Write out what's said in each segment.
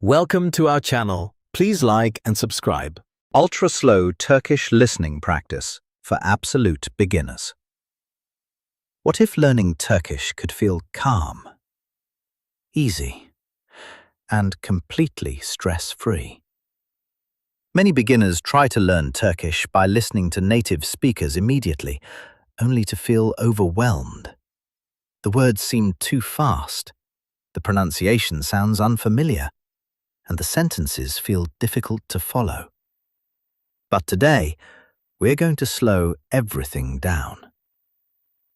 Welcome to our channel. Please like and subscribe. Ultra-slow Turkish listening practice for absolute beginners. What if learning Turkish could feel calm, easy, and completely stress-free? Many beginners try to learn Turkish by listening to native speakers immediately, only to feel overwhelmed. The words seem too fast, the pronunciation sounds unfamiliar, and the sentences feel difficult to follow. But today, we're going to slow everything down.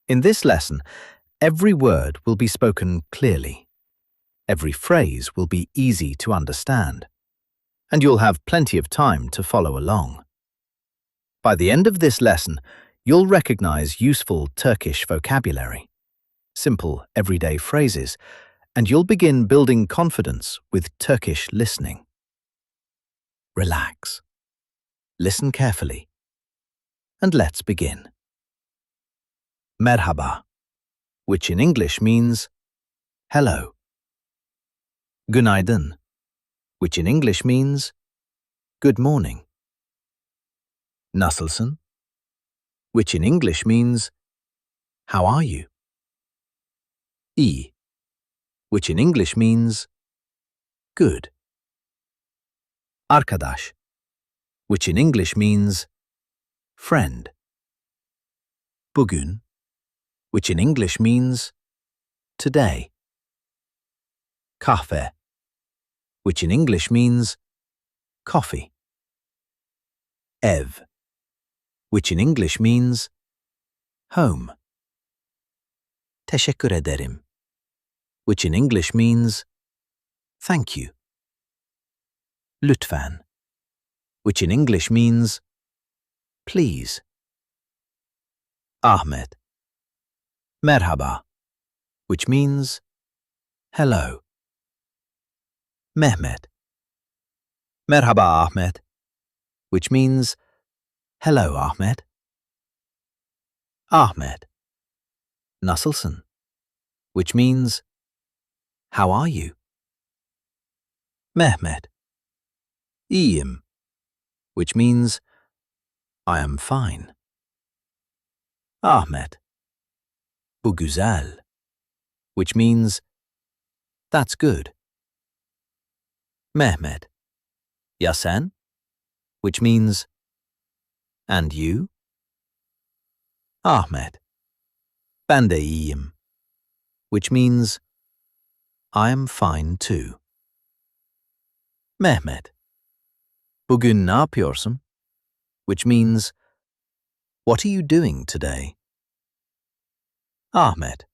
In this lesson, every word will be spoken clearly. Every phrase will be easy to understand, and you'll have plenty of time to follow along. By the end of this lesson, you'll recognize useful Turkish vocabulary, simple everyday phrases, and you'll begin building confidence with Turkish listening. Relax. Listen carefully. And let's begin. Merhaba, which in English means hello. Günaydın, which in English means good morning. Nasılsın, which in English means how are you? İyi, which in English means good. Arkadaş, which in English means friend. Bugün, which in English means today. Kahve, which in English means coffee. Ev, which in English means home. Teşekkür ederim, which in English means thank you. Lütfen, which in English means please. Ahmet. Merhaba, which means hello. Mehmet. Merhaba Ahmet, which means hello Ahmet. Ahmet. Nasılsın, which means how are you? Mehmet. İyiyim, which means I am fine. Ahmet. Bu güzel, which means that's good. Mehmet. Ya sen, which means and you? Ahmet. Ben de iyiyim, which means I am fine too. Mehmet. Bugün ne yapıyorsun? Which means what are you doing today? Ahmet.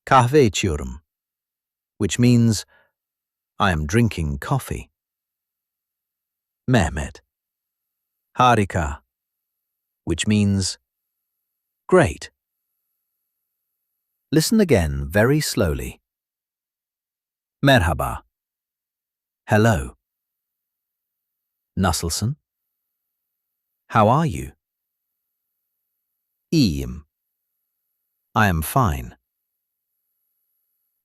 Kahve içiyorum, which means I am drinking coffee. Mehmet. Harika, which means great. Listen again very slowly. Merhaba. Hello. Nasılsın? How are you? İyiyim. I am fine.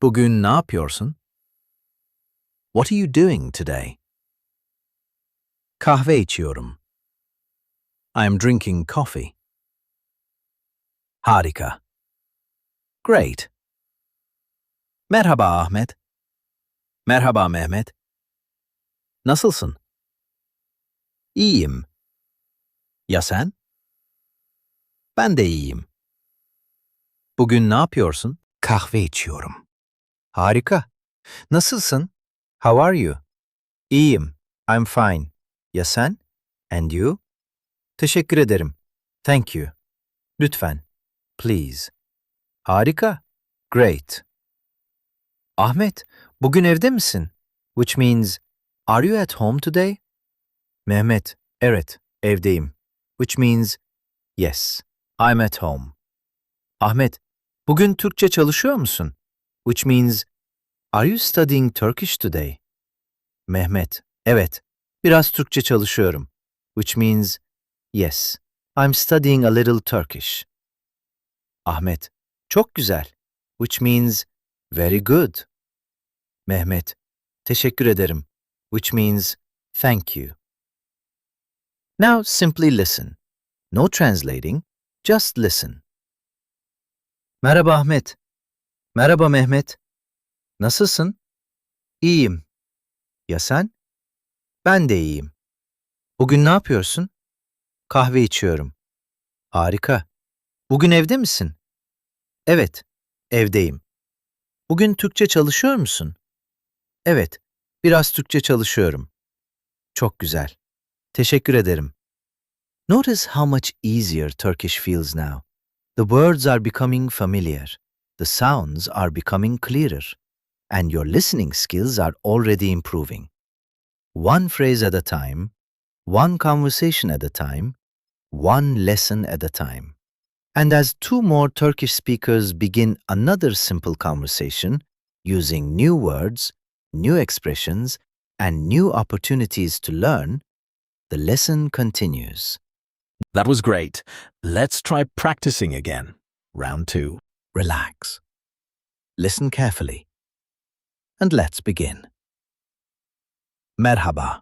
Bugün ne yapıyorsun? What are you doing today? Kahve içiyorum. I am drinking coffee. Harika. Great. Merhaba Ahmet. Merhaba Mehmet. Nasılsın? İyiyim. Ya sen? Ben de iyiyim. Bugün ne yapıyorsun? Kahve içiyorum. Harika. Nasılsın? How are you? İyiyim. I'm fine. Ya sen? And you? Teşekkür ederim. Thank you. Lütfen. Please. Harika. Great. Ahmet, bugün evde misin? Which means, are you at home today? Mehmet, evet, evdeyim. Which means, yes, I'm at home. Ahmet, bugün Türkçe çalışıyor musun? Which means, are you studying Turkish today? Mehmet, evet, biraz Türkçe çalışıyorum. Which means, yes, I'm studying a little Turkish. Ahmet, çok güzel. Which means, very good. Mehmet, Teşekkür ederim, which means thank you. Now simply listen. No translating, just listen. Merhaba Ahmet. Merhaba Mehmet. Nasılsın? İyiyim. Ya sen? Ben de iyiyim. Bugün ne yapıyorsun? Kahve içiyorum. Harika. Bugün evde misin? Evet, evdeyim. Bugün Türkçe çalışıyor musun? Evet, biraz Türkçe çalışıyorum. Çok güzel. Teşekkür ederim. Notice how much easier Turkish feels now. The words are becoming familiar. The sounds are becoming clearer. And your listening skills are already improving. One phrase at a time, one conversation at a time, one lesson at a time. And as two more Turkish speakers begin another simple conversation using new words, new expressions, and new opportunities to learn, the lesson continues. That was great. Let's try practicing again. Round 2. Relax. Listen carefully. And let's begin. Merhaba,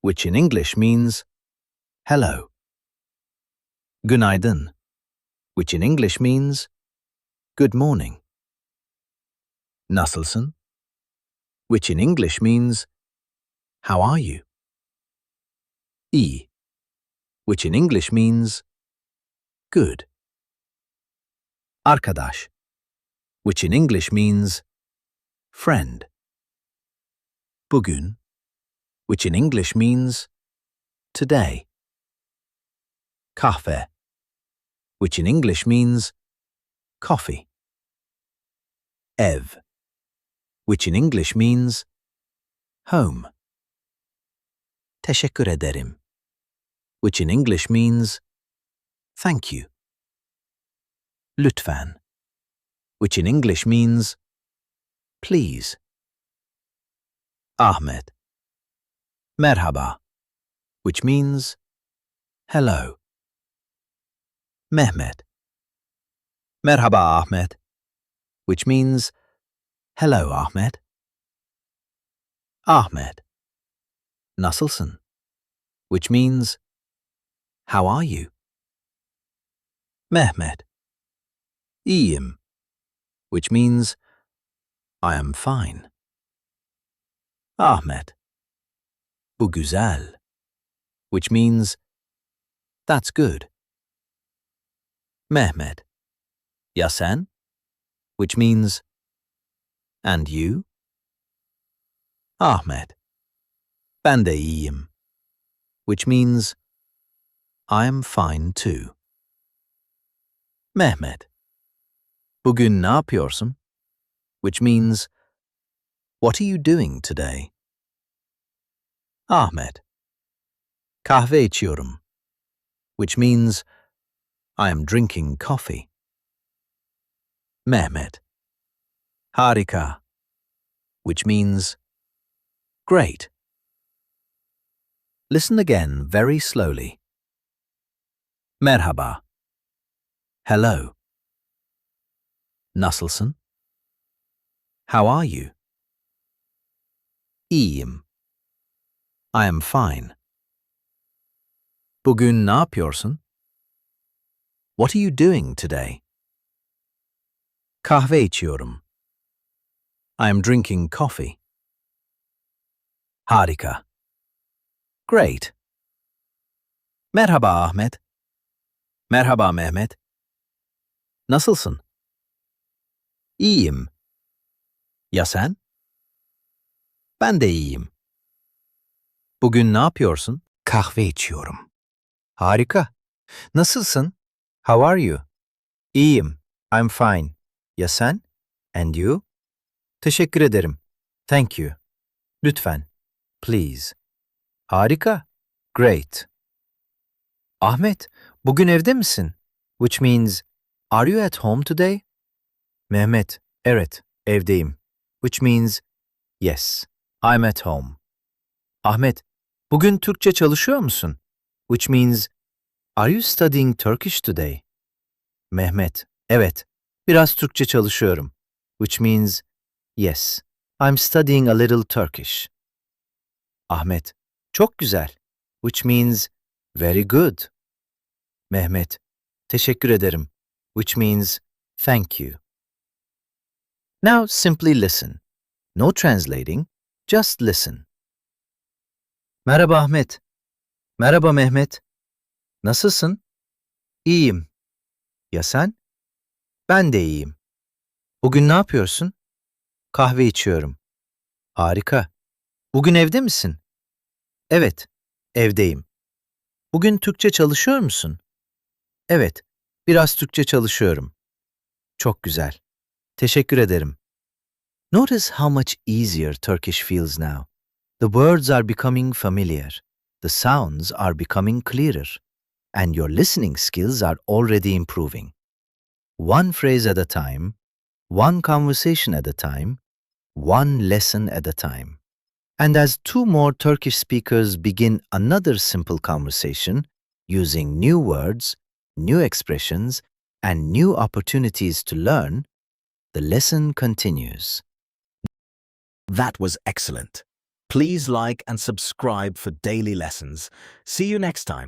which in English means hello. Günaydın, which in English means good morning. Nasılsın, which in English means how are you? İyi, which in English means good. Arkadaş, which in English means friend. Bugün, which in English means today. Kahve, which in English means coffee. Ev, which in English means home. Teşekkür ederim, which in English means thank you. Lütfen, which in English means please. Ahmet, merhaba, which means hello. Mehmet, merhaba Ahmet, which means hello Ahmet. Ahmet, nasılsın, which means how are you? Mehmet, iyiyim, which means I am fine. Ahmet, bu güzel, which means that's good. Mehmet, ya sen, which means and you? Ahmet, ben de iyiyim, which means I am fine too. Mehmet, bugün ne yapıyorsun? Which means what are you doing today? Ahmet, kahve içiyorum, which means I am drinking coffee. Mehmet, harika, which means great. Listen again very slowly. Merhaba, hello. Nasılsın? How are you? İyiyim. I am fine. Bugün ne yapıyorsun? What are you doing today? Kahve içiyorum. I am drinking coffee. Harika. Great. Merhaba Ahmet. Merhaba Mehmet. Nasılsın? İyiyim. Ya sen? Ben de iyiyim. Bugün ne yapıyorsun? Kahve içiyorum. Harika. Nasılsın? How are you? İyiyim. I'm fine. Ya sen? And you? Teşekkür ederim. Thank you. Lütfen. Please. Harika. Great. Ahmet, bugün evde misin? Which means, are you at home today? Mehmet, evet, evdeyim. Which means, yes, I'm at home. Ahmet, bugün Türkçe çalışıyor musun? Which means, are you studying Turkish today? Mehmet, evet, biraz Türkçe çalışıyorum. Which means, yes, I'm studying a little Turkish. Ahmet, çok güzel, which means very good. Mehmet, teşekkür ederim, which means thank you. Now simply listen. No translating, just listen. Merhaba Ahmet. Merhaba Mehmet. Nasılsın? İyiyim. Ya sen? Ben de iyiyim. Bugün ne yapıyorsun? Kahve içiyorum. Harika. Bugün evde misin? Evet, evdeyim. Bugün Türkçe çalışıyor musun? Evet, biraz Türkçe çalışıyorum. Çok güzel. Teşekkür ederim. Notice how much easier Turkish feels now. The words are becoming familiar. The sounds are becoming clearer. And your listening skills are already improving. One phrase at a time, one conversation at a time, one lesson at a time. And as two more Turkish speakers begin another simple conversation, using new words, new expressions, and new opportunities to learn, the lesson continues. That was excellent. Please like and subscribe for daily lessons. See you next time.